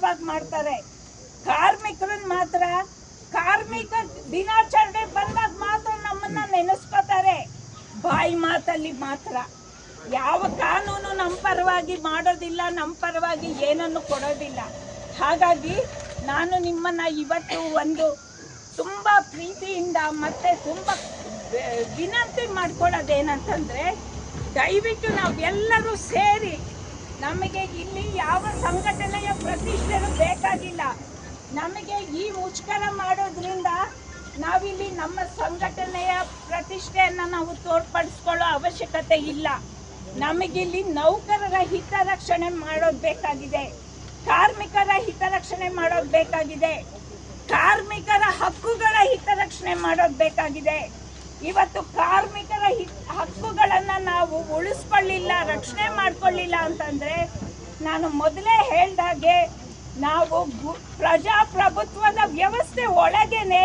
ಮುಖ್ಯವಾಗಿ ಮಾಡ್ತಾರೆ. ಕಾರ್ಮಿಕರನ್ನ ಮಾತ್ರ ಕಾರ್ಮಿಕ ದಿನಾಚರಣೆ ಬಂದಾಗ ಮಾತ್ರ ನಮ್ಮನ್ನ ನೆನೆಸ್ಕೋತಾರೆ, ಬಾಯಿ ಮಾತಲ್ಲಿ ಮಾತ್ರ. ಯಾವ ಕಾನೂನು ನಮ್ಮ ಪರವಾಗಿ ಮಾಡೋದಿಲ್ಲ, ನಮ್ಮ ಪರವಾಗಿ ಏನನ್ನು ಕೊಡೋದಿಲ್ಲ. ಹಾಗಾಗಿ ನಾನು ನಿಮ್ಮನ್ನು ಇವತ್ತು ಒಂದು ತುಂಬ ಪ್ರೀತಿಯಿಂದ ಮತ್ತು ತುಂಬ ವಿನಂತಿ ಮಾಡ್ಕೊಳ್ಳೋದೇನಂತಂದರೆ, ದಯವಿಟ್ಟು ನಾವೆಲ್ಲರೂ ಸೇರಿ, ನಮಗೆ ಇಲ್ಲಿ ಯಾವ ಸಂಘಟನೆಯ ಪ್ರತಿಷ್ಠೆನೂ ಬೇಕಾಗಿಲ್ಲ. ನಮಗೆ ಈ ಮುಷ್ಕರ ಮಾಡೋದ್ರಿಂದ ನಾವಿಲ್ಲಿ ನಮ್ಮ ಸಂಘಟನೆಯ ಪ್ರತಿಷ್ಠೆಯನ್ನು ನಾವು ತೋರ್ಪಡಿಸ್ಕೊಳ್ಳೋ ಅವಶ್ಯಕತೆ ಇಲ್ಲ. ನಮಗಿಲ್ಲಿ ನೌಕರರ ಹಿತರಕ್ಷಣೆ ಮಾಡೋದು ಬೇಕಾಗಿದೆ, ಕಾರ್ಮಿಕರ ಹಿತರಕ್ಷಣೆ ಮಾಡೋದು ಬೇಕಾಗಿದೆ, ಕಾರ್ಮಿಕರ ಹಕ್ಕುಗಳ ಹಿತರಕ್ಷಣೆ ಮಾಡೋದು ಬೇಕಾಗಿದೆ. ಇವತ್ತು ಕಾರ್ಮಿಕರ ಹಕ್ಕುಗಳನ್ನು ನಾವು ಉಳಿಸ್ಕೊಳ್ಳಿಲ್ಲ, ರಕ್ಷಣೆ ಮಾಡ್ಕೊಳ್ಳಿಲ್ಲ ಅಂತಂದರೆ, ನಾನು ಮೊದಲೇ ಹೇಳ್ದಾಗೆ ನಾವು ಪ್ರಜಾಪ್ರಭುತ್ವದ ವ್ಯವಸ್ಥೆ ಒಳಗೇನೆ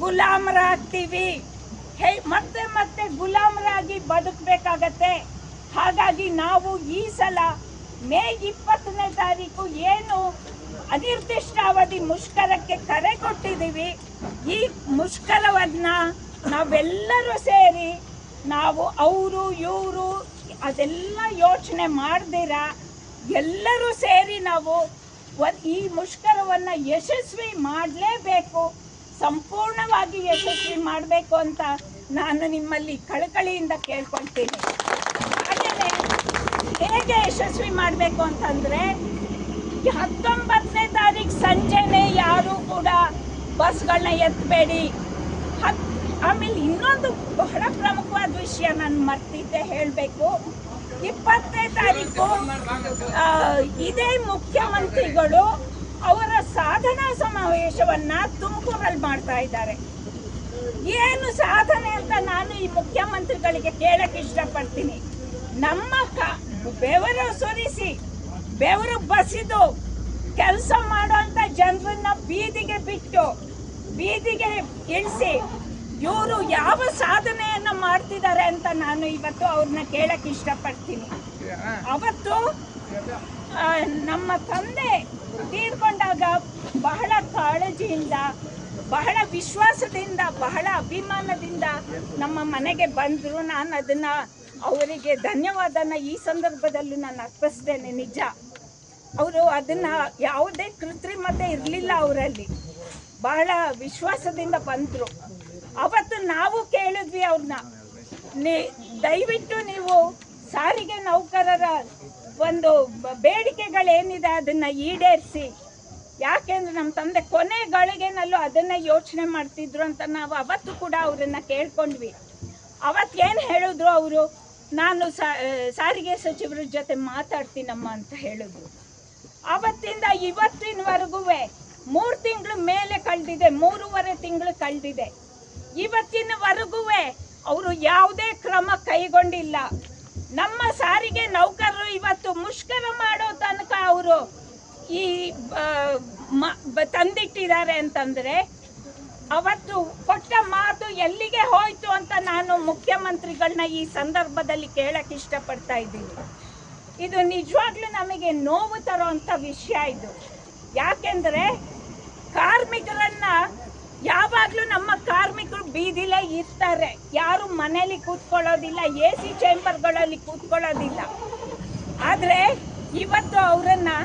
ಗುಲಾಮರಾಗ್ತೀವಿ, ಮತ್ತೆ ಮತ್ತೆ ಗುಲಾಮರಾಗಿ ಬದುಕಬೇಕಾಗತ್ತೆ. ಹಾಗಾಗಿ ನಾವು ಈ ಸಲ ಮೇ 20ನೇ ತಾರೀಕು ಏನು ಅನಿರ್ದಿಷ್ಟಾವಧಿ ಮುಷ್ಕರಕ್ಕೆ ಕರೆ ಕೊಟ್ಟಿದ್ದೀವಿ, ಈ ಮುಷ್ಕರವನ್ನು ನಾವೆಲ್ಲರೂ ಸೇರಿ, ನಾವು ಅವರು ಇವರು ಅದೆಲ್ಲ ಯೋಚನೆ ಮಾಡ್ದಿರ ಎಲ್ಲರೂ ಸೇರಿ ನಾವು ಈ ಮುಷ್ಕರವನ್ನು ಯಶಸ್ವಿ ಮಾಡಲೇಬೇಕು, ಸಂಪೂರ್ಣವಾಗಿ ಯಶಸ್ವಿ ಮಾಡಬೇಕು ಅಂತ ನಾನು ನಿಮ್ಮಲ್ಲಿ ಕಳಕಳಿಯಿಂದ ಕೇಳ್ಕೊಳ್ತೀನಿ. ಹಾಗೆಯೇ ಹೇಗೆ ಯಶಸ್ವಿ ಮಾಡಬೇಕು ಅಂತಂದರೆ, 19ನೇ ತಾರೀಕು ಸಂಜೆನೇ ಯಾರೂ ಕೂಡ ಬಸ್ಗಳನ್ನ ಎತ್ತಬೇಡಿ. ಆಮೇಲೆ ಇನ್ನೊಂದು ಬಹಳ ಪ್ರಮುಖವಾದ ವಿಷಯ ನಾನು ಮರ್ತಿದ್ದೆ ಹೇಳಬೇಕು. 20ನೇ ತಾರೀಕು ಇದೇ ಮುಖ್ಯಮಂತ್ರಿಗಳು ಅವರ ಸಾಧನಾ ಸಮಾವೇಶವನ್ನು ತುಮಕೂರಲ್ಲಿ ಮಾಡ್ತಾ ಇದ್ದಾರೆ. ಏನು ಸಾಧನೆ ಅಂತ ನಾನು ಈ ಮುಖ್ಯಮಂತ್ರಿಗಳಿಗೆ ಕೇಳಕ್ಕೆ ಇಷ್ಟಪಡ್ತೀನಿ. ನಮ್ಮ ಬೆವರು ಸುರಿಸಿ ಬೆವರು ಬಸಿದು ಕೆಲಸ ಮಾಡುವಂಥ ಜನರನ್ನ ಬೀದಿಗೆ ಬಿಟ್ಟು ಬೀದಿಗೆ ಇಳಿಸಿ ಇವರು ಯಾವ ಸಾಧನೆಯನ್ನ ಮಾಡ್ತಿದ್ದಾರೆ ಅಂತ ನಾನು ಇವತ್ತು ಅವ್ರನ್ನ ಕೇಳಕ್ಕೆ ಇಷ್ಟಪಡ್ತೀನಿ. ಅವತ್ತು ನಮ್ಮ ತಂದೆ ತೀರ್ಕೊಂಡಾಗ ಬಹಳ ಕಾಳಜಿಯಿಂದ, ಬಹಳ ವಿಶ್ವಾಸದಿಂದ, ಬಹಳ ಅಭಿಮಾನದಿಂದ ನಮ್ಮ ಮನೆಗೆ ಬಂದರು. ನಾನು ಅದನ್ನು ಅವರಿಗೆ ಧನ್ಯವಾದನ ಈ ಸಂದರ್ಭದಲ್ಲೂ ನಾನು ಅರ್ಪಿಸ್ತೇನೆ. ನಿಜ, ಅವರು ಅದನ್ನು ಯಾವುದೇ ಕೃತ್ರಿಮತೆ ಇರಲಿಲ್ಲ, ಅವರಲ್ಲಿ ಬಹಳ ವಿಶ್ವಾಸದಿಂದ ಬಂದರು. ಅವತ್ತು ನಾವು ಕೇಳಿದ್ವಿ ಅವ್ರನ್ನ, ದಯವಿಟ್ಟು ನೀವು ಸಾರಿಗೆ ನೌಕರರ ಒಂದು ಬೇಡಿಕೆಗಳೇನಿದೆ ಅದನ್ನು ಈಡೇರಿಸಿ. ಯಾಕೆಂದರೆ ನಮ್ಮ ತಂದೆ ಕೊನೆ ಗಳಿಗೆನಲ್ಲೂ ಅದನ್ನೇ ಯೋಚನೆ ಮಾಡ್ತಿದ್ರು ಅಂತ ನಾವು ಅವತ್ತು ಕೂಡ ಅವರನ್ನು ಕೇಳ್ಕೊಂಡ್ವಿ. ಅವತ್ತೇನು ಹೇಳಿದ್ರು ಅವರು, ನಾನು ಸಾರಿಗೆ ಸಚಿವರ ಜೊತೆ ಮಾತಾಡ್ತೀನಮ್ಮ ಅಂತ ಹೇಳಿದ್ರು. ಅವತ್ತಿಂದ ಇವತ್ತಿನವರೆಗೂ 3 ತಿಂಗಳು ಮೇಲೆ ಕಳೆದಿದೆ, 3.5 ತಿಂಗಳು ಕಳೆದಿದೆ. ಇವತ್ತಿನವರೆಗೂ ಅವರು ಯಾವುದೇ ಕ್ರಮ ಕೈಗೊಂಡಿಲ್ಲ. ನಮ್ಮ ಸಾರಿಗೆ ನೌಕರರು ಇವತ್ತು ಮುಷ್ಕರ ಮಾಡೋ ತನಕ ಅವರು ಈ ತಂದಿಟ್ಟಿದ್ದಾರೆ ಅಂತಂದರೆ, ಅವತ್ತು ಕೊಟ್ಟ ಮಾತು ಎಲ್ಲಿಗೆ ಹೋಯ್ತು ಅಂತ ನಾನು ಮುಖ್ಯಮಂತ್ರಿಗಳನ್ನ ಈ ಸಂದರ್ಭದಲ್ಲಿ ಕೇಳಕ್ಕೆ ಇಷ್ಟಪಡ್ತಾ ಇದ್ದೀನಿ. ಇದು ನಿಜವಾಗ್ಲೂ ನಮಗೆ ನೋವು ತರೋವಂಥ ವಿಷಯ ಇದು. ಯಾಕೆಂದರೆ ಕಾರ್ಮಿಕರನ್ನ ಯಾವಾಗಲೂ ನಮ್ಮ ಕಾರ್ಮಿಕರು ಬೀದಿಲೇ ಇರ್ತಾರೆ, ಯಾರು ಮನೇಲಿ ಕೂತ್ಕೊಳ್ಳೋದಿಲ್ಲ, AC ಚೇಂಬರ್ಗಳಲ್ಲಿ ಕೂತ್ಕೊಳ್ಳೋದಿಲ್ಲ. ಆದರೆ ಇವತ್ತು ಅವರನ್ನು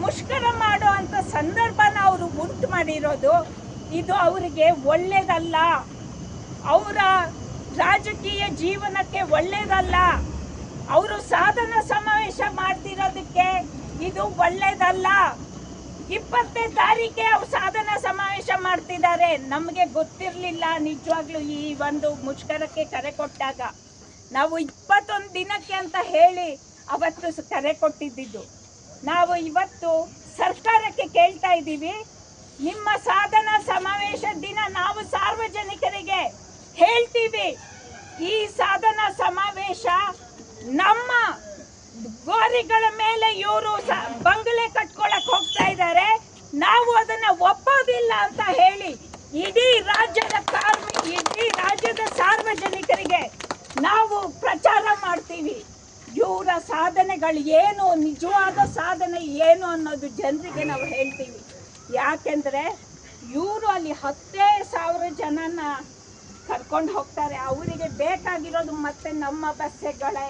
ಮುಷ್ಕರ ಮಾಡೋ ಅಂಥ ಸಂದರ್ಭನ ಅವರು ಉಂಟು ಮಾಡಿರೋದು, ಇದು ಅವರಿಗೆ ಒಳ್ಳೆಯದಲ್ಲ, ಅವರ ರಾಜಕೀಯ ಜೀವನಕ್ಕೆ ಒಳ್ಳೆಯದಲ್ಲ. ಅವರು ಸಾಧನಾ ಸಮಾವೇಶ ಮಾಡ್ತಿರೋದಕ್ಕೆ ಇದು ಒಳ್ಳೆಯದಲ್ಲ. 20ನೇ ತಾರೀಕೆ ಅವ್ರು ಸಾಧನಾ ಸಮಾವೇಶ ಮಾಡ್ತಿದ್ದಾರೆ. ನಮಗೆ ಗೊತ್ತಿರಲಿಲ್ಲ ನಿಜವಾಗ್ಲೂ. ಈ ಒಂದು ಮುಷ್ಕರಕ್ಕೆ ಕರೆ ಕೊಟ್ಟಾಗ ನಾವು 21 ದಿನಕ್ಕೆ ಅಂತ ಹೇಳಿ ಅವತ್ತು ಕರೆ ಕೊಟ್ಟಿದ್ದು. ನಾವು ಇವತ್ತು ಸರ್ಕಾರಕ್ಕೆ ಕೇಳ್ತಾ ಇದ್ದೀವಿ, ನಿಮ್ಮ ಸಾಧನಾ ಸಮಾವೇಶ ದಿನ ನಾವು ಸಾರ್ವಜನಿಕರಿಗೆ ಹೇಳ್ತೀವಿ, ಈ ಸಾಧನಾ ಸಮಾವೇಶ ನಮ್ಮ ಗೋರಿಗಳ ಮೇಲೆ ಇವರು ಬಂಗಲೆ ಕಟ್ಕೊಳಕ್ ಹೋಗ್ತಾ ಇದ್ದಾರೆ, ನಾವು ಅದನ್ನ ಒಪ್ಪೋದಿಲ್ಲ ಅಂತ ಹೇಳಿ ಇಡೀ ರಾಜ್ಯದ ಸಾರ್ವಜನಿಕರಿಗೆ ನಾವು ಪ್ರಚಾರ ಮಾಡ್ತೀವಿ. ಇವರ ಸಾಧನೆಗಳು ಏನು, ನಿಜವಾದ ಸಾಧನೆ ಏನು ಅನ್ನೋದು ಜನರಿಗೆ ನಾವು ಹೇಳ್ತೀವಿ. ಯಾಕೆಂದರೆ ಇವರು ಅಲ್ಲಿ 10,000 ಜನನ ಕರ್ಕೊಂಡು ಹೋಗ್ತಾರೆ. ಅವರಿಗೆ ಬೇಕಾಗಿರೋದು ಮತ್ತೆ ನಮ್ಮ ಬಸ್ಗಳೇ,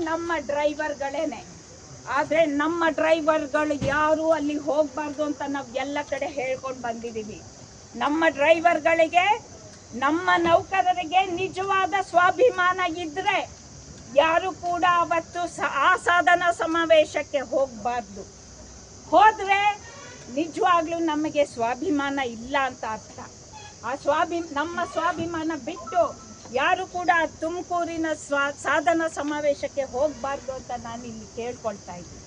ನಮ್ಮ ಡ್ರೈವರ್ಗಳೇನೆ. ಆದರೆ ನಮ್ಮ ಡ್ರೈವರ್ಗಳು ಯಾರು ಅಲ್ಲಿ ಹೋಗಬಾರ್ದು ಅಂತ ನಾವು ಎಲ್ಲ ಕಡೆ ಹೇಳ್ಕೊಂಡು ಬಂದಿದ್ದೀವಿ. ನಮ್ಮ ಡ್ರೈವರ್ಗಳಿಗೆ, ನಮ್ಮ ನೌಕರರಿಗೆ ನಿಜವಾದ ಸ್ವಾಭಿಮಾನ ಇದ್ದರೆ ಯಾರು ಕೂಡ ಅವತ್ತು ಆ ಸಾಧನಾ ಸಮಾವೇಶಕ್ಕೆ ಹೋಗಬಾರ್ದು. ಹೋದರೆ ನಿಜವಾಗ್ಲೂ ನಮಗೆ ಸ್ವಾಭಿಮಾನ ಇಲ್ಲ ಅಂತ ಅರ್ಥ. ನಮ್ಮ ಸ್ವಾಭಿಮಾನ ಬಿಟ್ಟು ಯಾರು ಕೂಡ ತುಮಕೂರಿನ ಸಾಧನಾ ಸಮಾವೇಶಕ್ಕೆ ಹೋಗಬಾರ್ದು ಅಂತ ನಾನು ಇಲ್ಲಿ ಕೇಳ್ಕೊಳ್ತಾ ಇದ್ದೀನಿ.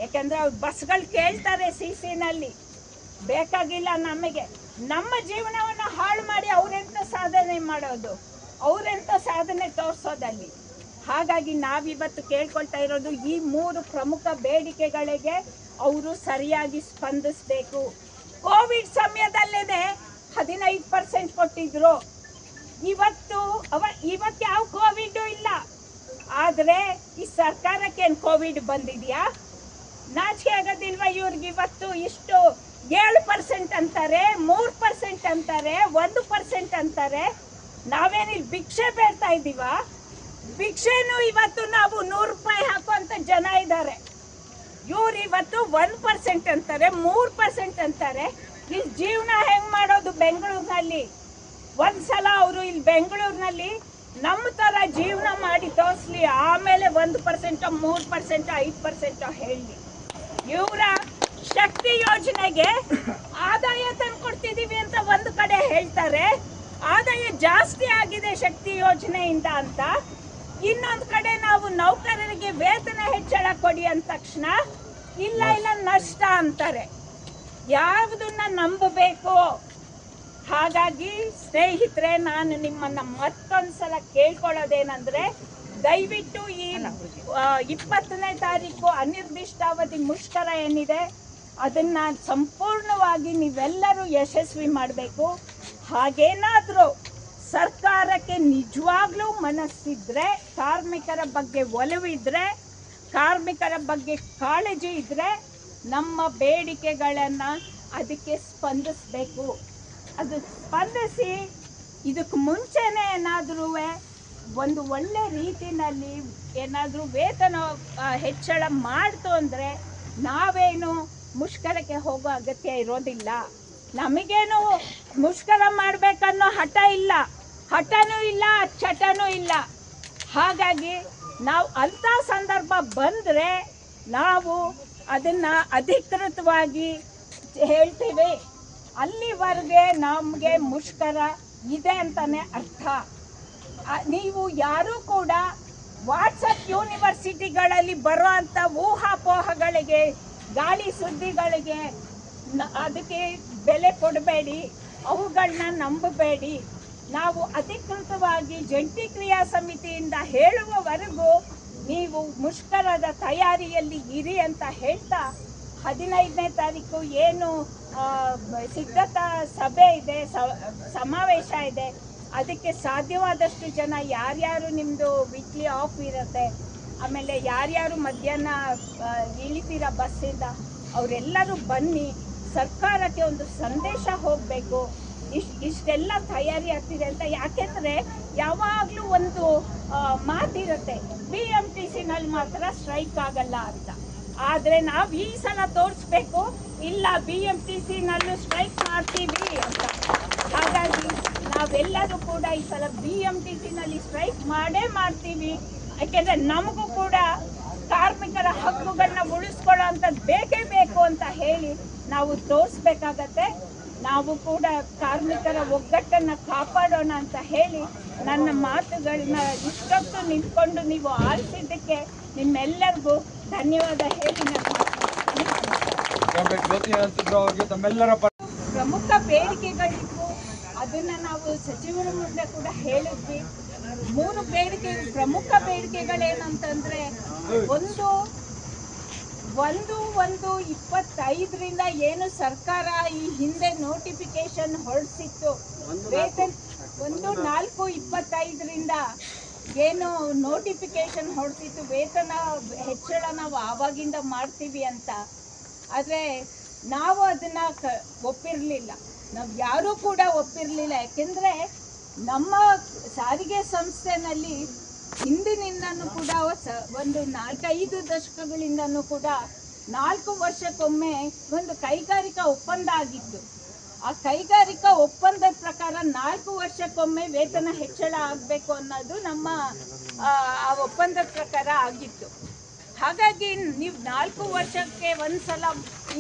ಯಾಕೆಂದರೆ ಅವ್ರು ಬಸ್ಗಳು ಕೇಳ್ತಾರೆ CCನಲ್ಲಿ, ಬೇಕಾಗಿಲ್ಲ ನಮಗೆ. ನಮ್ಮ ಜೀವನವನ್ನು ಹಾಳು ಮಾಡಿ ಅವರೆಂಥ ಸಾಧನೆ ಮಾಡೋದು, ಅವರೆಂಥ ಸಾಧನೆ ತೋರಿಸೋದಲ್ಲಿ. ಹಾಗಾಗಿ ನಾವಿವತ್ತು ಕೇಳ್ಕೊಳ್ತಾ ಇರೋದು ಈ 3 ಪ್ರಮುಖ ಬೇಡಿಕೆಗಳಿಗೆ ಅವರು ಸರಿಯಾಗಿ ಸ್ಪಂದಿಸಬೇಕು. ಕೋವಿಡ್ ಸಮಯದಲ್ಲೇ 15% ಕೊಟ್ಟಿದ್ರು. ಇವತ್ತು ಯಾವ ಕೋವಿಡು ಇಲ್ಲ. ಆದರೆ ಈ ಸರ್ಕಾರಕ್ಕೇನು ಕೋವಿಡ್ ಬಂದಿದೆಯಾ? ನಾಚಿಕೆ ಆಗೋದಿಲ್ವ ಇವ್ರಿಗೆ? ಇವತ್ತು ಇಷ್ಟು 7% ಅಂತಾರೆ, 3% ಅಂತಾರೆ, 1% ಅಂತಾರೆ. ನಾವೇನಿಲ್ಲಿ ಭಿಕ್ಷೆ ಬೇಡ್ತಾ ಇದ್ದೀವ? ಭಿಕ್ಷೆನೂ ಇವತ್ತು ನಾವು 100 ರೂಪಾಯಿ ಹಾಕುವಂಥ ಜನ ಇದ್ದಾರೆ. ಇವ್ರು ಇವತ್ತು 1% ಅಂತಾರೆ, 3% ಅಂತಾರೆ. ಇಲ್ಲಿ ಜೀವನ ಹೆಂಗೆ ಮಾಡೋದು ಬೆಂಗಳೂರಿನಲ್ಲಿ? ಒಂದ್ಸಲ ಅವರು ಇಲ್ಲಿ ಬೆಂಗಳೂರಿನಲ್ಲಿ ನಮ್ಮ ಥರ ಜೀವನ ಮಾಡಿ ತೋರಿಸ್ಲಿ, ಆಮೇಲೆ 1%, 3%, 5% ಹೇಳಿ. ಇವರ ಶಕ್ತಿ ಯೋಜನೆಗೆ ಆದಾಯ ತಂದ್ಕೊಡ್ತಿದ್ದೀವಿ ಅಂತ ಒಂದು ಕಡೆ ಹೇಳ್ತಾರೆ, ಆದಾಯ ಜಾಸ್ತಿ ಆಗಿದೆ ಶಕ್ತಿ ಯೋಜನೆಯಿಂದ ಅಂತ. ಇನ್ನೊಂದು ಕಡೆ ನಾವು ನೌಕರರಿಗೆ ವೇತನ ಹೆಚ್ಚಳ ಕೊಡಿ ಅಂದ ತಕ್ಷಣ ಇಲ್ಲ ನಷ್ಟ ಅಂತಾರೆ. ಯಾವುದನ್ನ ನಂಬಬೇಕು? ಹಾಗಾಗಿ ಸ್ನೇಹಿತರೆ, ನಾನು ನಿಮ್ಮನ್ನು ಮತ್ತೊಂದು ಸಲ ಕೇಳ್ಕೊಳ್ಳೋದೇನೆಂದರೆ, ದಯವಿಟ್ಟು ಈ 20ನೇ ತಾರೀಕು ಅನಿರ್ದಿಷ್ಟಾವಧಿ ಮುಷ್ಕರ ಏನಿದೆ ಅದನ್ನು ಸಂಪೂರ್ಣವಾಗಿ ನೀವೆಲ್ಲರೂ ಯಶಸ್ವಿ ಮಾಡಬೇಕು. ಹಾಗೇನಾದರೂ ಸರ್ಕಾರಕ್ಕೆ ನಿಜವಾಗ್ಲೂ ಮನಸ್ಸಿದ್ರೆ, ಕಾರ್ಮಿಕರ ಬಗ್ಗೆ ಒಲವಿದ್ರೆ, ಕಾರ್ಮಿಕರ ಬಗ್ಗೆ ಕಾಳಜಿ ಇದ್ದರೆ ನಮ್ಮ ಬೇಡಿಕೆಗಳನ್ನು ಅದಕ್ಕೆ ಸ್ಪಂದಿಸಬೇಕು. ಅದು ಸ್ಪಂದಿಸಿ ಇದಕ್ಕೆ ಮುಂಚೆನೇ ಏನಾದರೂ ಒಂದು ಒಳ್ಳೆ ರೀತಿಯಲ್ಲಿ ಏನಾದರೂ ವೇತನ ಹೆಚ್ಚಳ ಮಾಡ್ತು ಅಂದರೆ ನಾವೇನು ಮುಷ್ಕರಕ್ಕೆ ಹೋಗೋ ಅಗತ್ಯ ಇರೋದಿಲ್ಲ. ನಮಗೇನು ಮುಷ್ಕರ ಮಾಡಬೇಕನ್ನೋ ಹಠನೂ ಇಲ್ಲ, ಚಟನೂ ಇಲ್ಲ. ಹಾಗಾಗಿ ನಾವು ಅಂಥ ಸಂದರ್ಭ ಬಂದರೆ ನಾವು ಅದನ್ನು ಅಧಿಕೃತವಾಗಿ ಹೇಳ್ತೀವಿ. ಅಲ್ಲಿವರೆಗೆ ನಮಗೆ ಮುಷ್ಕರ ಇದೆ ಅಂತಲೇ ಅರ್ಥ. ನೀವು ಯಾರೂ ಕೂಡ ವಾಟ್ಸಪ್ ಯೂನಿವರ್ಸಿಟಿಗಳಲ್ಲಿ ಬರೋ ಅಂಥ ಊಹಾಪೋಹಗಳಿಗೆ, ಗಾಳಿ ಸುದ್ದಿಗಳಿಗೆ ಅದಕ್ಕೆ ಬೆಲೆ ಕೊಡಬೇಡಿ, ಅವುಗಳನ್ನ ನಂಬಬೇಡಿ. ನಾವು ಅಧಿಕೃತವಾಗಿ ಜಂಟಿ ಕ್ರಿಯಾ ಸಮಿತಿಯಿಂದ ಹೇಳುವವರೆಗೂ ನೀವು ಮುಷ್ಕರದ ತಯಾರಿಯಲ್ಲಿ ಇರಿ ಅಂತ ಹೇಳ್ತಾ, 15ನೇ ತಾರೀಕು ಏನು ಸಿದ್ಧತಾ ಸಭೆ ಇದೆ, ಸಮಾವೇಶ ಇದೆ, ಅದಕ್ಕೆ ಸಾಧ್ಯವಾದಷ್ಟು ಜನ ಯಾರ್ಯಾರು ನಿಮ್ಮದು ವೀಕ್ಲಿ ಆಫ್ ಇರುತ್ತೆ, ಆಮೇಲೆ ಯಾರ್ಯಾರು ಮಧ್ಯಾಹ್ನ ಇಳಿತೀರ ಬಸ್ಸಿಂದ, ಅವರೆಲ್ಲರೂ ಬನ್ನಿ. ಸರ್ಕಾರಕ್ಕೆ ಒಂದು ಸಂದೇಶ ಹೋಗಬೇಕು, ಇಷ್ಟೆಲ್ಲ ತಯಾರಿ ಆಗ್ತಿದೆ ಅಂತ. ಯಾಕೆಂದರೆ ಯಾವಾಗಲೂ ಒಂದು ಮಾತಿರುತ್ತೆ, BMTCನಲ್ಲಿ ಮಾತ್ರ ಸ್ಟ್ರೈಕ್ ಆಗಲ್ಲ ಅಂತ. ಆದರೆ ನಾವು ಈ ಸಲ ತೋರಿಸ್ಬೇಕು, ಇಲ್ಲ BMTCನಲ್ಲೂ ಸ್ಟ್ರೈಕ್ ಮಾಡ್ತೀವಿ ಅಂತ. ಹಾಗಾಗಿ ನಾವೆಲ್ಲರೂ ಕೂಡ ಈ ಸಲ BMTCನಲ್ಲಿ ಸ್ಟ್ರೈಕ್ ಮಾಡೇ ಮಾಡ್ತೀವಿ. ಯಾಕೆಂದರೆ ನಮಗೂ ಕೂಡ ಕಾರ್ಮಿಕರ ಹಕ್ಕುಗಳನ್ನ ಉಳಿಸ್ಕೊಳ್ಳೋ ಅಂಥದ್ದು ಬೇಕೇ ಬೇಕು ಅಂತ ಹೇಳಿ ನಾವು ತೋರಿಸ್ಬೇಕಾಗತ್ತೆ. ನಾವು ಕೂಡ ಕಾರ್ಮಿಕರ ಒಗ್ಗಟ್ಟನ್ನು ಕಾಪಾಡೋಣ ಅಂತ ಹೇಳಿ ನನ್ನ ಮಾತುಗಳನ್ನ ಇಷ್ಟೊತ್ತು ನಿಂತ್ಕೊಂಡು ನೀವು ಆಲಿಸಿದ್ದಕ್ಕೆ ನಿಮ್ಮೆಲ್ಲರಿಗೂ ಧನ್ಯವಾದ ಹೇಳಿ ಪ್ರಮುಖ ಬೇಡಿಕೆಗಳಿದ್ವು, ಅದನ್ನು ನಾವು ಸಚಿವರ ಮುಂದೆ ಕೂಡ ಹೇಳಿದ್ವಿ. 3 ಪ್ರಮುಖ ಬೇಡಿಕೆಗಳೇನಂತಂದರೆ, ಒಂದು 1/25ರಿಂದ ಏನು ಸರ್ಕಾರ ಈ ಹಿಂದೆ ನೋಟಿಫಿಕೇಶನ್ ಹೊರಡಿಸಿತ್ತು, ವೇತನ 1/4/25ರಿಂದ ಏನು ನೋಟಿಫಿಕೇಶನ್ ಹೊರಟಿತ್ತು ವೇತನ ಹೆಚ್ಚಳ ನಾವು ಆವಾಗಿಂದ ಮಾಡ್ತೀವಿ ಅಂತ. ಆದರೆ ನಾವು ಅದನ್ನು ಒಪ್ಪಿರಲಿಲ್ಲ, ನಾವು ಯಾರೂ ಕೂಡ ಒಪ್ಪಿರಲಿಲ್ಲ. ಯಾಕೆಂದರೆ ನಮ್ಮ ಸಾರಿಗೆ ಸಂಸ್ಥೆನಲ್ಲಿ ಹಿಂದಿನಿಂದನೂ ಕೂಡ ಒಂದು 4-5 ದಶಕಗಳಿಂದನೂ ಕೂಡ 4 ವರ್ಷಕ್ಕೊಮ್ಮೆ ಒಂದು ಕೈಗಾರಿಕಾ ಒಪ್ಪಂದ ಆಗಿತ್ತು. ಆ ಕೈಗಾರಿಕಾ ಒಪ್ಪಂದದ ಪ್ರಕಾರ 4 ವರ್ಷಕ್ಕೊಮ್ಮೆ ವೇತನ ಹೆಚ್ಚಳ ಆಗಬೇಕು ಅನ್ನೋದು ನಮ್ಮ ಆ ಒಪ್ಪಂದದ ಪ್ರಕಾರ ಆಗಿತ್ತು. ಹಾಗಾಗಿ ನೀವು 4 ವರ್ಷಕ್ಕೆ ಒಂದ್ಸಲ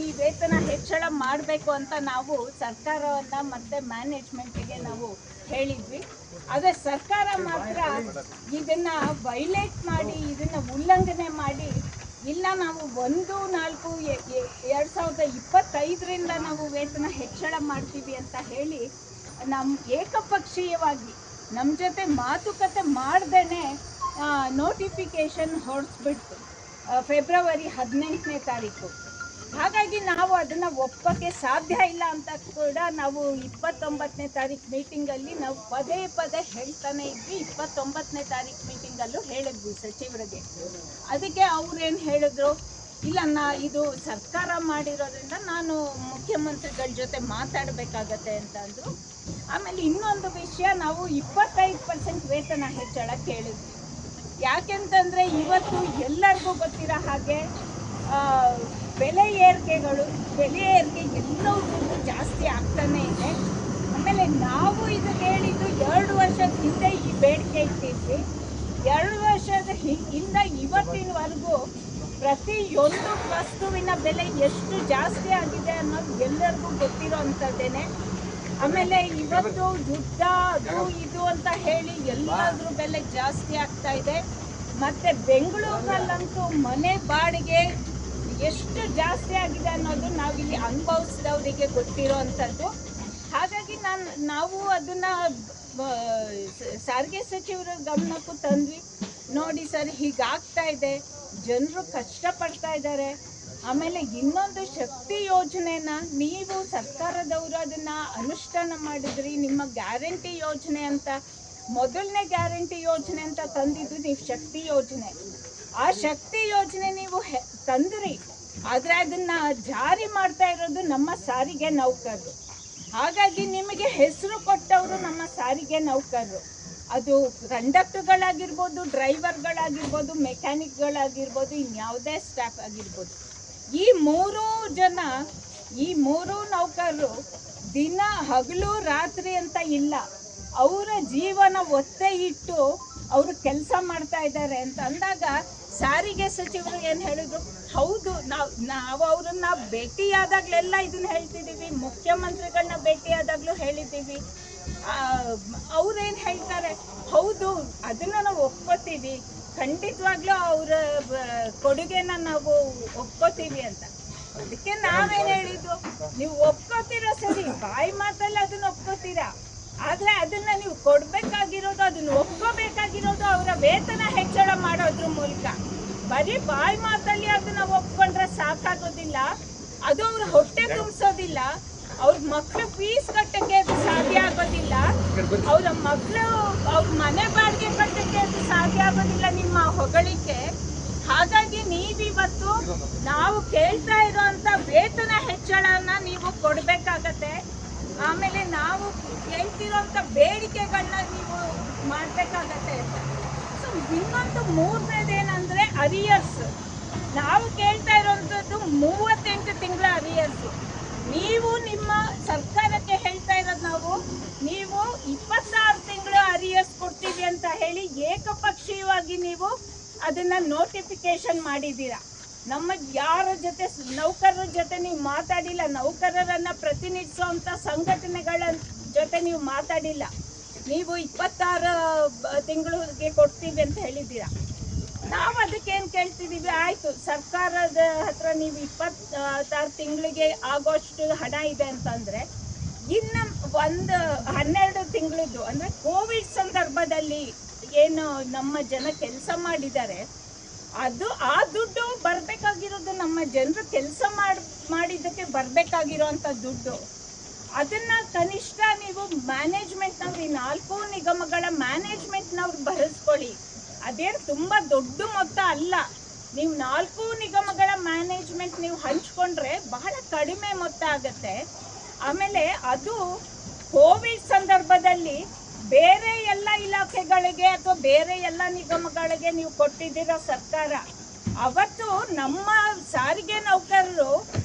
ಈ ವೇತನ ಹೆಚ್ಚಳ ಮಾಡಬೇಕು ಅಂತ ನಾವು ಸರ್ಕಾರವನ್ನು ಮತ್ತು ಮ್ಯಾನೇಜ್ಮೆಂಟಿಗೆ ನಾವು ಹೇಳಿದ್ವಿ. ಆದರೆ ಸರ್ಕಾರ ಮಾತ್ರ ಇದನ್ನು ವೈಲೇಟ್ ಮಾಡಿ, ಇದನ್ನು ಉಲ್ಲಂಘನೆ ಮಾಡಿ, ಇಲ್ಲ ನಾವು 1/4/2025 ನಾವು ವೇತನ ಹೆಚ್ಚಳ ಮಾಡ್ತೀವಿ ಅಂತ ಹೇಳಿ ಏಕಪಕ್ಷೀಯವಾಗಿ ನಮ್ಮ ಜೊತೆ ಮಾತುಕತೆ ಮಾಡ್ದೇ ನೋಟಿಫಿಕೇಶನ್ ಹೊರಡಿಸ್ಬಿಡ್ತು ಫೆಬ್ರವರಿ 18ನೇ ತಾರೀಕು. ಹಾಗಾಗಿ ನಾವು ಅದನ್ನು ಒಪ್ಪಕ್ಕೆ ಸಾಧ್ಯ ಇಲ್ಲ ಅಂತ ಕೂಡ ನಾವು 29ನೇ ತಾರೀಕು ಮೀಟಿಂಗಲ್ಲಿ ನಾವು ಪದೇ ಪದೇ ಹೇಳ್ತಾನೆ ಇದ್ವಿ. 29ನೇ ತಾರೀಕು ಮೀಟಿಂಗಲ್ಲೂ ಹೇಳಿದ್ವಿ ಸಚಿವರಿಗೆ. ಅದಕ್ಕೆ ಅವ್ರೇನು ಹೇಳಿದ್ರು, ಇಲ್ಲ ಇದು ಸರ್ಕಾರ ಮಾಡಿರೋದ್ರಿಂದ ನಾನು ಮುಖ್ಯಮಂತ್ರಿಗಳ ಜೊತೆ ಮಾತಾಡಬೇಕಾಗತ್ತೆ ಅಂತ ಅಂದರು. ಆಮೇಲೆ ಇನ್ನೊಂದು ವಿಷಯ, ನಾವು 25% ವೇತನ ಹೆಚ್ಚಳ ಕೇಳಿದ್ವಿ. ಯಾಕೆಂತಂದರೆ ಇವತ್ತು ಎಲ್ಲರಿಗೂ ಗೊತ್ತಿರೋ ಹಾಗೆ ಬೆಲೆ ಏರಿಕೆ ಎಲ್ಲವೂ ಜಾಸ್ತಿ ಆಗ್ತಾನೇ ಇದೆ. ಆಮೇಲೆ ನಾವು ಇದು ಹೇಳಿದ್ದು 2 ವರ್ಷದ ಹಿಂದೆ ಈ ಬೇಡಿಕೆ ಇಟ್ಟಿದ್ವಿ. 2 ವರ್ಷದ ಹಿಂದ ಇವತ್ತಿನವರೆಗೂ ಪ್ರತಿಯೊಂದು ವಸ್ತುವಿನ ಬೆಲೆ ಎಷ್ಟು ಜಾಸ್ತಿ ಆಗಿದೆ ಅನ್ನೋದು ಎಲ್ಲರಿಗೂ ಗೊತ್ತಿರೋ ಅಂಥದ್ದೇನೆ. ಆಮೇಲೆ ಇವತ್ತು ಯುದ್ಧ ಅದು ಇದು ಅಂತ ಹೇಳಿ ಎಲ್ಲಾದ್ರೂ ಬೆಲೆ ಜಾಸ್ತಿ ಆಗ್ತಾ ಇದೆ. ಮತ್ತು ಬೆಂಗಳೂರಿನಲ್ಲಂತೂ ಮನೆ ಬಾಡಿಗೆ ಎಷ್ಟು ಜಾಸ್ತಿ ಆಗಿದೆ ಅನ್ನೋದು ನಾವಿಲ್ಲಿ ಅನುಭವಿಸಿದವರಿಗೆ ಗೊತ್ತಿರೋ ಅಂಥದ್ದು. ಹಾಗಾಗಿ ನಾವು ಅದನ್ನು ಸಾರಿಗೆ ಸಚಿವರ ಗಮನಕ್ಕೂ ತಂದ್ವಿ. ನೋಡಿ ಸರ್, ಹೀಗಾಗ್ತಾ ಇದೆ, ಜನರು ಕಷ್ಟಪಡ್ತಾ ಇದ್ದಾರೆ. ಆಮೇಲೆ ಇನ್ನೊಂದು ಶಕ್ತಿ ಯೋಜನೆನ ನೀವು ಸರ್ಕಾರದವರು ಅದನ್ನು ಅನುಷ್ಠಾನ ಮಾಡಿದ್ರಿ. ನಿಮ್ಮ ಗ್ಯಾರಂಟಿ ಯೋಜನೆ ಅಂತ, ಮೊದಲನೇ ಗ್ಯಾರಂಟಿ ಯೋಜನೆ ಅಂತ ತಂದಿದ್ದು ನೀವು ಶಕ್ತಿ ಯೋಜನೆ. ಆ ಶಕ್ತಿ ಯೋಜನೆ ನೀವು ತಂದ್ರಿ, ಆದರೆ ಅದನ್ನು ಜಾರಿ ಮಾಡ್ತಾ ಇರೋದು ನಮ್ಮ ಸಾರಿಗೆ ನೌಕರರು. ಹಾಗಾಗಿ ನಿಮಗೆ ಹೆಸರು ಕೊಟ್ಟವರು ನಮ್ಮ ಸಾರಿಗೆ ನೌಕರರು. ಅದು ಕಂಡಕ್ಟರ್ಗಳಾಗಿರ್ಬೋದು, ಡ್ರೈವರ್ಗಳಾಗಿರ್ಬೋದು, ಮೆಕ್ಯಾನಿಕ್ಗಳಾಗಿರ್ಬೋದು, ಇನ್ಯಾವುದೇ ಸ್ಟಾಫ್ ಆಗಿರ್ಬೋದು. ಈ 3 ನೌಕರರು ದಿನ ಹಗಲು ರಾತ್ರಿ ಅಂತ ಇಲ್ಲ, ಅವರ ಜೀವನ ಒತ್ತೆ ಇಟ್ಟು ಅವರು ಕೆಲಸ ಮಾಡ್ತಾ ಇದ್ದಾರೆ ಅಂತ ಅಂದಾಗ ಸಾರಿಗೆ ಸಚಿವರು ಏನು ಹೇಳಿದ್ರು, ಹೌದು ನಾವು ಅವ್ರನ್ನ ಭೇಟಿಯಾದಾಗಲೆಲ್ಲ ಇದನ್ನು ಹೇಳ್ತಿದ್ದೀವಿ, ಮುಖ್ಯಮಂತ್ರಿಗಳನ್ನ ಭೇಟಿಯಾದಾಗಲೂ ಹೇಳಿದ್ದೀವಿ. ಅವ್ರೇನು ಹೇಳ್ತಾರೆ, ಹೌದು ಅದನ್ನು ನಾವು ಒಪ್ಕೋತೀವಿ, ಖಂಡಿತವಾಗ್ಲೂ ಅವರ ಕೊಡುಗೆನ ನಾವು ಒಪ್ಕೋತೀವಿ ಅಂತ. ಅದಕ್ಕೆ ನಾವೇನು ಹೇಳಿದ್ದು, ನೀವು ಒಪ್ಕೋತೀರಾ ಸರಿ, ಬಾಯಿ ಮಾತಲ್ಲಿ ಅದನ್ನು ಒಪ್ಕೋತೀರಾ, ಆದರೆ ಅದನ್ನು ನೀವು ಕೊಡಬೇಕಾಗಿರೋದು, ಅದನ್ನು ಒಪ್ಕೋಬೇಕಾಗಿರೋದು ಅವರ ವೇತನ ಹೆಚ್ಚಳ ಮಾಡೋದ್ರ ಮೂಲಕ. ಬರೀ ಬಾಯಿ ಮಾತಲ್ಲಿ ಅದನ್ನು ಒಪ್ಕೊಂಡ್ರೆ ಸಾಕಾಗೋದಿಲ್ಲ, ಅದು ಅವ್ರ ಹೊಟ್ಟೆ ತುಂಬಿಸೋದಿಲ್ಲ, ಅವ್ರ ಮಕ್ಕಳು ಫೀಸ್ ಕಟ್ಟಕ್ಕೆ ಅದು ಸಾಧ್ಯ ಆಗೋದಿಲ್ಲ, ಅವ್ರ ಮಕ್ಕಳು ಅವ್ರ ಮನೆ ಬಾಡಿಗೆ ಕಟ್ಟಕ್ಕೆ ಅದು ಸಾಧ್ಯ ಆಗೋದಿಲ್ಲ ನಿಮ್ಮ ಹೊಗಳಿಕೆ. ಹಾಗಾಗಿ ನೀವಿವತ್ತು ನಾವು ಕೇಳ್ತಾ ಇರೋಂಥ ವೇತನ ಹೆಚ್ಚಳನ ನೀವು ಕೊಡಬೇಕಾಗತ್ತೆ. ಆಮೇಲೆ ನಾವು ಕೇಳ್ತಿರೋಂಥ ಬೇಡಿಕೆಗಳನ್ನ ನೀವು ಮಾಡಬೇಕಾಗತ್ತೆ ಅಂತ. ಸೊ ಇನ್ನೊಂದು 3ನೇದೇನೆಂದರೆ ಅರಿಯರ್ಸ್. ನಾವು ಕೇಳ್ತಾ ಇರೋಂಥದ್ದು 38 ತಿಂಗಳ ಅರಿಯರ್ಸು. ನೀವು ನಿಮ್ಮ ಸರ್ಕಾರಕ್ಕೆ ಹೇಳ್ತಾ ಇರೋದು, ನೀವು 26 ತಿಂಗಳು ಅರಿಯರ್ಸ್ ಕೊಡ್ತೀವಿ ಅಂತ ಹೇಳಿ ಏಕಪಕ್ಷೀಯವಾಗಿ ನೀವು ಅದನ್ನು ನೋಟಿಫಿಕೇಶನ್ ಮಾಡಿದ್ದೀರಾ. ನಮ್ಮ ಯಾರ ಜೊತೆ, ನೌಕರರ ಜೊತೆ ನೀವು ಮಾತಾಡಿಲ್ಲ, ನೌಕರರನ್ನು ಪ್ರತಿನಿಧಿಸುವಂಥ ಸಂಘಟನೆಗಳ ಜೊತೆ ನೀವು ಮಾತಾಡಿಲ್ಲ. ನೀವು 26 ತಿಂಗಳಿಗೆ ಕೊಡ್ತೀವಿ ಅಂತ ಹೇಳಿದ್ದೀರಾ. ನಾವು ಅದಕ್ಕೇನು ಕೇಳ್ತಿದ್ದೀವಿ, ಆಯಿತು ಸರ್ಕಾರದ ಹತ್ರ ನೀವು 26 ತಿಂಗಳಿಗೆ ಆಗೋಷ್ಟು ಹಣ ಇದೆ ಅಂತಂದರೆ, ಇನ್ನು ಒಂದು 12 ತಿಂಗಳದ್ದು ಅಂದರೆ ಕೋವಿಡ್ ಸಂದರ್ಭದಲ್ಲಿ ಏನು ನಮ್ಮ ಜನ ಕೆಲಸ ಮಾಡಿದ್ದಾರೆ, ಆ ದುಡ್ಡು ಬರಬೇಕಾಗಿರೋದು, ನಮ್ಮ ಜನರು ಕೆಲಸ ಮಾಡಿದ್ದಕ್ಕೆ ಬರಬೇಕಾಗಿರೋಂಥ ದುಡ್ಡು, ಅದನ್ನು ಕನಿಷ್ಠ ನೀವು ಮ್ಯಾನೇಜ್ಮೆಂಟ್ನವ್ರು, ಈ 4 ನಿಗಮಗಳ ಮ್ಯಾನೇಜ್ಮೆಂಟ್ನವ್ರು ಭರಿಸ್ಕೊಳ್ಳಿ. ಅದೇನು ತುಂಬ ದೊಡ್ಡ ಮೊತ್ತ ಅಲ್ಲ. ನೀವು 4 ನಿಗಮಗಳ ಮ್ಯಾನೇಜ್ಮೆಂಟ್ ನೀವು ಹಂಚ್ಕೊಂಡ್ರೆ ಬಹಳ ಕಡಿಮೆ ಮೊತ್ತ ಆಗುತ್ತೆ. ಆಮೇಲೆ ಅದು ಕೋವಿಡ್ ಸಂದರ್ಭದಲ್ಲಿ ಬೇರೆ ಎಲ್ಲ ಇಲಾಖೆಗಳಿಗೆ ಅಥವಾ ಬೇರೆ ಎಲ್ಲ ನಿಗಮಗಳಿಗೆ ನೀವು ಕೊಟ್ಟಿದ್ದೀರ ಸರ್ಕಾರ. ಅವತ್ತು ನಮ್ಮ ಸಾರಿಗೆ ನೌಕರರು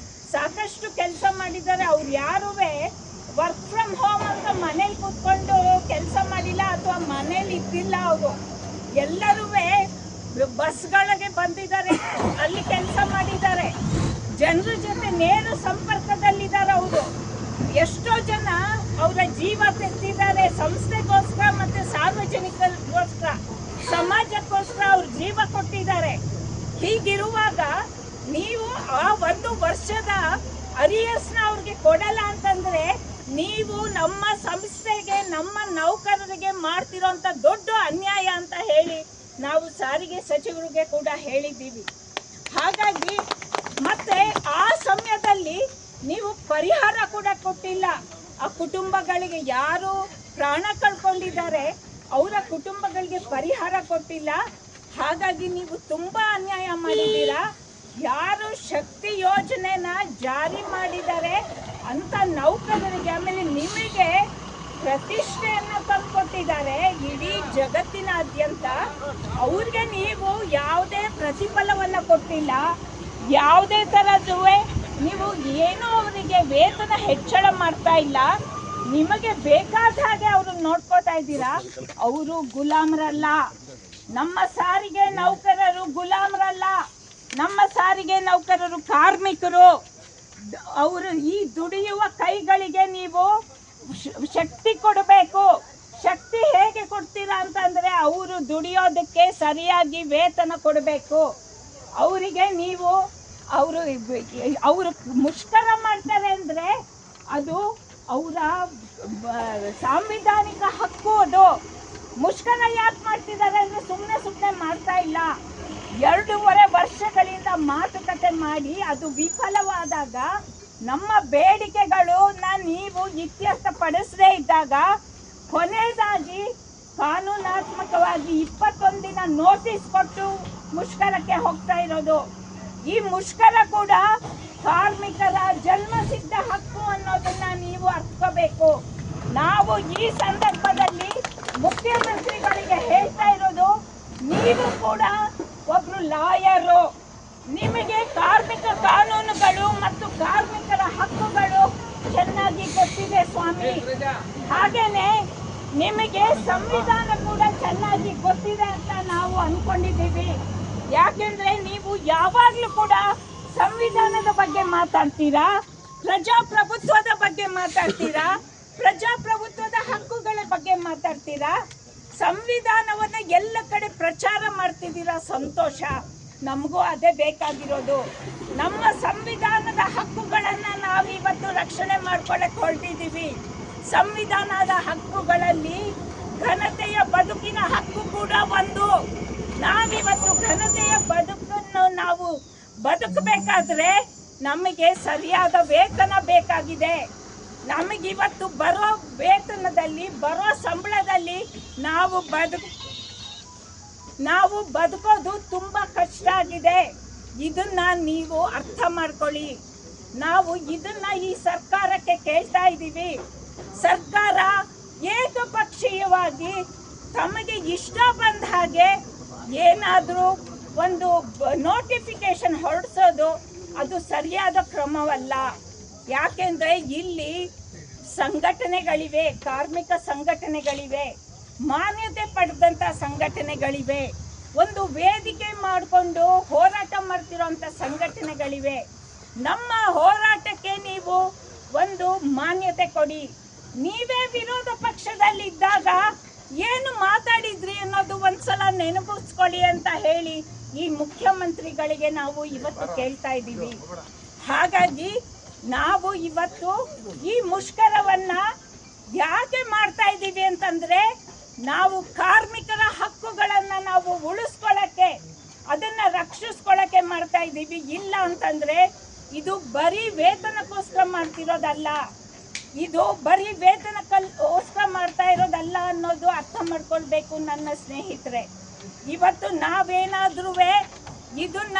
ಸಾಕಷ್ಟು ಕೆಲಸ ಮಾಡಿದ್ದಾರೆ. ಅವ್ರು ಯಾರೂ ವರ್ಕ್ ಫ್ರಮ್ ಹೋಮ್ ಅಂತ ಮನೇಲಿ ಕೂತ್ಕೊಂಡು ಕೆಲಸ ಮಾಡಿಲ್ಲ ಅಥವಾ ಮನೇಲಿ ಇದ್ದಿಲ್ಲ. ಅವರು ಎಲ್ಲರೂ ಬಸ್ಗಳಿಗೆ ಬಂದಿದ್ದಾರೆ, ಅಲ್ಲಿ ಕೆಲಸ ಮಾಡಿದ್ದಾರೆ, ಜನರ ಜೊತೆ ನೇರ ಸಂಪರ್ಕದಲ್ಲಿದ್ದಾರೆ. ಅವರು ಎಷ್ಟೋ ಜನ ಅವರ ಜೀವ ತೆಗೆದಿದ್ದಾರೆ ಸಂಸ್ಥೆಗೋಸ್ಕರ ಮತ್ತು ಸಾರ್ವಜನಿಕರಿಗೋಸ್ಕರ, ಸಮಾಜಕ್ಕೋಸ್ಕರ ಅವ್ರ ಜೀವ ಕೊಟ್ಟಿದ್ದಾರೆ. ಹೀಗಿರುವಾಗ ನೀವು ಆ 1 ವರ್ಷದ ಅರಿಯರ್ಸ್ನ ಅವ್ರಿಗೆ ಕೊಡಲ್ಲ ಅಂತಂದ್ರೆ ನೀವು ನಮ್ಮ ಸಂಸ್ಥೆಗೆ, ನಮ್ಮ ನೌಕರರಿಗೆ ಮಾಡ್ತಿರೋಂಥ ದೊಡ್ಡ ಅನ್ಯಾಯ ಅಂತ ಹೇಳಿ ನಾವು ಸಾರಿಗೆ ಸಚಿವರಿಗೆ ಕೂಡ ಹೇಳಿದ್ದೀವಿ. ಹಾಗಾಗಿ ಮತ್ತೆ ಆ ಸಮಯದಲ್ಲಿ ನೀವು ಪರಿಹಾರ ಕೂಡ ಕೊಟ್ಟಿಲ್ಲ. ಆ ಕುಟುಂಬಗಳಿಗೆ ಯಾರು ಪ್ರಾಣ ಕಳ್ಕೊಂಡಿದ್ದಾರೆ ಅವರ ಕುಟುಂಬಗಳಿಗೆ ಪರಿಹಾರ ಕೊಟ್ಟಿಲ್ಲ. ಹಾಗಾಗಿ ನೀವು ತುಂಬ ಅನ್ಯಾಯ ಮಾಡಿದ್ದೀರಾ. ಯಾರು ಶಕ್ತಿ ಯೋಜನೆನ ಜಾರಿ ಮಾಡಿದ್ದಾರೆ ಅಂತ ನೌಕರರಿಗೆ, ಆಮೇಲೆ ನಿಮಗೆ ಪ್ರತಿಷ್ಠೆಯನ್ನು ತಂದುಕೊಟ್ಟಿದ್ದಾರೆ ಇಡೀ ಜಗತ್ತಿನಾದ್ಯಂತ, ಅವ್ರಿಗೆ ನೀವು ಯಾವುದೇ ಪ್ರತಿಫಲವನ್ನು ಕೊಟ್ಟಿಲ್ಲ. ಯಾವುದೇ ಥರದ್ದು ನೀವು ಏನೋ ಅವರಿಗೆ ವೇತನ ಹೆಚ್ಚಳ ಮಾಡ್ತಾ ಇಲ್ಲ. ನಿಮಗೆ ಬೇಕಾದ ಹಾಗೆ ಅವ್ರನ್ನ ನೋಡ್ಕೋತಾ ಇದ್ದೀರಾ. ಅವರು ಗುಲಾಮರಲ್ಲ. ನಮ್ಮ ಸಾರಿಗೆ ನೌಕರರು ಗುಲಾಮರಲ್ಲ. ನಮ್ಮ ಸಾರಿಗೆ ನೌಕರರು ಕಾರ್ಮಿಕರು. ಅವರು ಈ ದುಡಿಯುವ ಕೈಗಳಿಗೆ ನೀವು ಶಕ್ತಿ ಕೊಡಬೇಕು. ಶಕ್ತಿ ಹೇಗೆ ಕೊಡ್ತೀರಾ ಅಂತಂದರೆ ಅವರು ದುಡಿಯೋದಕ್ಕೆ ಸರಿಯಾಗಿ ವೇತನ ಕೊಡಬೇಕು. ಅವರಿಗೆ ನೀವು ಅವರು ಮುಷ್ಕರ ಮಾಡ್ತಾರೆ ಅಂದರೆ ಅದು ಅವರ ಸಾಂವಿಧಾನಿಕ ಹಕ್ಕು. ಅದು ಮುಷ್ಕರ ಯಾಕೆ ಮಾಡ್ತಿದ್ದಾರೆ ಅಂದರೆ ಸುಮ್ಮನೆ ಮಾಡ್ತಾ ಇಲ್ಲ. 2.5 ವರ್ಷಗಳಿಂದ ಮಾತುಕತೆ ಮಾಡಿ ಅದು ವಿಫಲವಾದಾಗ, ನಮ್ಮ ಬೇಡಿಕೆಗಳನ್ನ ನೀವು ಇತ್ಯರ್ಥಪಡಿಸದೇ ಇದ್ದಾಗ ಕೊನೆಯದಾಗಿ ಕಾನೂನಾತ್ಮಕವಾಗಿ 21 ದಿನ ನೋಟಿಸ್ ಕೊಟ್ಟು ಮುಷ್ಕರಕ್ಕೆ ಹೋಗ್ತಾ ಇರೋದು. ಈ ಮುಷ್ಕರ ಕೂಡ ಕಾರ್ಮಿಕರ ಜನ್ಮಸಿದ್ಧ ಹಕ್ಕು ಅನ್ನೋದನ್ನ ನೀವು ಅರ್ಥಕೋಬೇಕು. ನಾವು ಈ ಸಂದರ್ಭದಲ್ಲಿ ಮುಖ್ಯಮಂತ್ರಿಗಳಿಗೆ ಹೇಳ್ತಾ ಇರೋದು, ನೀವು ಕೂಡ ಒಬ್ರು ಲಾಯರು, ನಿಮಗೆ ಕಾರ್ಮಿಕ ಕಾನೂನುಗಳು ಮತ್ತು ಕಾರ್ಮಿಕರ ಹಕ್ಕುಗಳು ಚೆನ್ನಾಗಿ ಗೊತ್ತಿದೆ ಸ್ವಾಮಿ. ಹಾಗೇನೆ ನಿಮಗೆ ಸಂವಿಧಾನ ಕೂಡ ಚೆನ್ನಾಗಿ ಗೊತ್ತಿದೆ ಅಂತ ನಾವು ಅನ್ಕೊಂಡಿದ್ದೀವಿ. ಯಾಕೆಂದ್ರೆ ನೀವು ಯಾವಾಗಲೂ ಕೂಡ ಸಂವಿಧಾನದ ಬಗ್ಗೆ ಮಾತಾಡ್ತೀರಾ, ಪ್ರಜಾಪ್ರಭುತ್ವದ ಬಗ್ಗೆ ಮಾತಾಡ್ತೀರಾ, ಪ್ರಜಾಪ್ರಭುತ್ವದ ಹಕ್ಕುಗಳ ಬಗ್ಗೆ ಮಾತಾಡ್ತೀರಾ, ಸಂವಿಧಾನವನ್ನ ಎಲ್ಲ ಕಡೆ ಪ್ರಚಾರ ಮಾಡ್ತಿದ್ದೀರಾ. ಸಂತೋಷ, ನಮಗೂ ಅದೇ ಬೇಕಾಗಿರೋದು. ನಮ್ಮ ಸಂವಿಧಾನದ ಹಕ್ಕುಗಳನ್ನು ನಾವಿವತ್ತು ರಕ್ಷಣೆ ಮಾಡ್ಕೊಳ್ಳಕ್ಕೆ ಹೊರಟಿದ್ದೀವಿ. ಸಂವಿಧಾನದ ಹಕ್ಕುಗಳಲ್ಲಿ ಘನತೆಯ ಬದುಕಿನ ಹಕ್ಕು ಕೂಡ ಒಂದು. ನಾವಿವತ್ತು ಘನತೆಯ ಬದುಕನ್ನು ನಾವು ಬದುಕಬೇಕಾದ್ರೆ ನಮಗೆ ಸರಿಯಾದ ವೇತನ ಬೇಕಾಗಿದೆ. ನಮಗಿವತ್ತು ಬರೋ ವೇತನದಲ್ಲಿ, ಬರೋ ಸಂಬಳದಲ್ಲಿ ನಾವು ಬದುಕೋದು ತುಂಬ ಕಷ್ಟ ಆಗಿದೆ. ಇದನ್ನ ನೀವು ಅರ್ಥ ಮಾಡ್ಕೊಳ್ಳಿ. ನಾವು ಇದನ್ನ ಈ ಸರ್ಕಾರಕ್ಕೆ ಕೇಳ್ತಾ ಇದ್ದೀವಿ. ಸರ್ಕಾರ ಏಕಪಕ್ಷೀಯವಾಗಿ ತಮಗೆ ಇಷ್ಟ ಬಂದ ಹಾಗೆ ಏನಾದರೂ ಒಂದು ನೋಟಿಫಿಕೇಶನ್ ಹೊರಡಿಸೋದು ಅದು ಸರಿಯಾದ ಕ್ರಮವಲ್ಲ. ಯಾಕೆಂದರೆ ಇಲ್ಲಿ ಸಂಘಟನೆಗಳಿವೆ, ಕಾರ್ಮಿಕ ಸಂಘಟನೆಗಳಿವೆ, ಮಾನ್ಯತೆ ಪಡೆದಂಥ ಸಂಘಟನೆಗಳಿವೆ, ಒಂದು ವೇದಿಕೆ ಮಾಡಿಕೊಂಡು ಹೋರಾಟ ಮಾಡ್ತಿರೋಂಥ ಸಂಘಟನೆಗಳಿವೆ. ನಮ್ಮ ಹೋರಾಟಕ್ಕೆ ನೀವು ಒಂದು ಮಾನ್ಯತೆ ಕೊಡಿ. ನೀವೇ ವಿರೋಧ ಪಕ್ಷದಲ್ಲಿದ್ದಾಗ ಏನು ಮಾತಾಡಿದ್ರಿ ಅನ್ನೋದು ಒಂದ್ಸಲ ನೆನಪಿಸ್ಕೊಳ್ಳಿ ಅಂತ ಹೇಳಿ ಈ ಮುಖ್ಯಮಂತ್ರಿಗಳಿಗೆ ನಾವು ಇವತ್ತು ಕೇಳ್ತಾ ಇದ್ದೀವಿ. ಹಾಗಾಗಿ ನಾವು ಇವತ್ತು ಈ ಮುಷ್ಕರವನ್ನ ಯಾಕೆ ಮಾಡ್ತಾ ಇದ್ದೀವಿ ಅಂತಂದ್ರೆ, ನಾವು ಕಾರ್ಮಿಕರ ಹಕ್ಕುಗಳನ್ನು ನಾವು ಉಳಿಸ್ಕೊಳ್ಳಕ್ಕೆ, ಅದನ್ನ ರಕ್ಷಿಸ್ಕೊಳ್ಳಕ್ಕೆ ಮಾಡ್ತಾ ಇದ್ದೀವಿ. ಇಲ್ಲ ಅಂತಂದ್ರೆ ಇದು ಬರೀ ವೇತನಕ್ಕೋಸ್ಕರ ಮಾಡ್ತಿರೋದಲ್ಲ, ಇದು ಬರೀ ವೇತನಕ್ಕೋಸ್ಕರ ಮಾಡ್ತಾ ಇರೋದಲ್ಲ ಅನ್ನೋದು ಅರ್ಥ ಮಾಡ್ಕೊಳ್ಬೇಕು ನನ್ನ ಸ್ನೇಹಿತರೆ. ಇವತ್ತು ನಾವೇನಾದ್ರೂ ಇದನ್ನ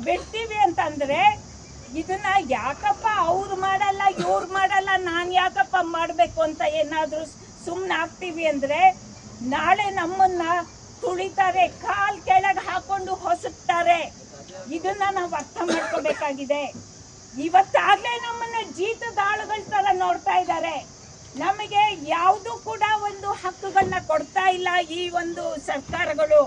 ಬಿಡ್ತೀವಿ ಅಂತಂದ್ರೆ ಇದನ್ನ ಯಾಕಪ್ಪ ಅವ್ರು ಮಾಡಲ್ಲ ಇವ್ರು ಮಾಡಲ್ಲ ನಾನು ಯಾಕಪ್ಪ ಮಾಡಬೇಕು ಅಂತ ಏನಾದರೂ ಸುಮ್ಮನೆ ಆಗ್ತೀವಿ ಅಂದ್ರೆ ನಾಳೆ ನಮ್ಮನ್ನ ತುಳಿತಾರೆ, ಕಾಲ್ ಕೆಳಗೆ ಹಾಕೊಂಡು ಹೊಸಕ್ತಾರೆ. ಇದನ್ನ ನಾವು ಅರ್ಥ ಮಾಡ್ಕೋಬೇಕಾಗಿದೆ. ಇವತ್ತಾಗ್ಲೇ ನಮ್ಮನ್ನ ಜೀತದ ಆಳುಗಳ ತರ ನೋಡ್ತಾ ಇದ್ದಾರೆ. ನಮಗೆ ಯಾವುದು ಕೂಡ ಒಂದು ಹಕ್ಕುಗಳನ್ನ ಕೊಡ್ತಾ ಇಲ್ಲ ಈ ಒಂದು ಸರ್ಕಾರಗಳು.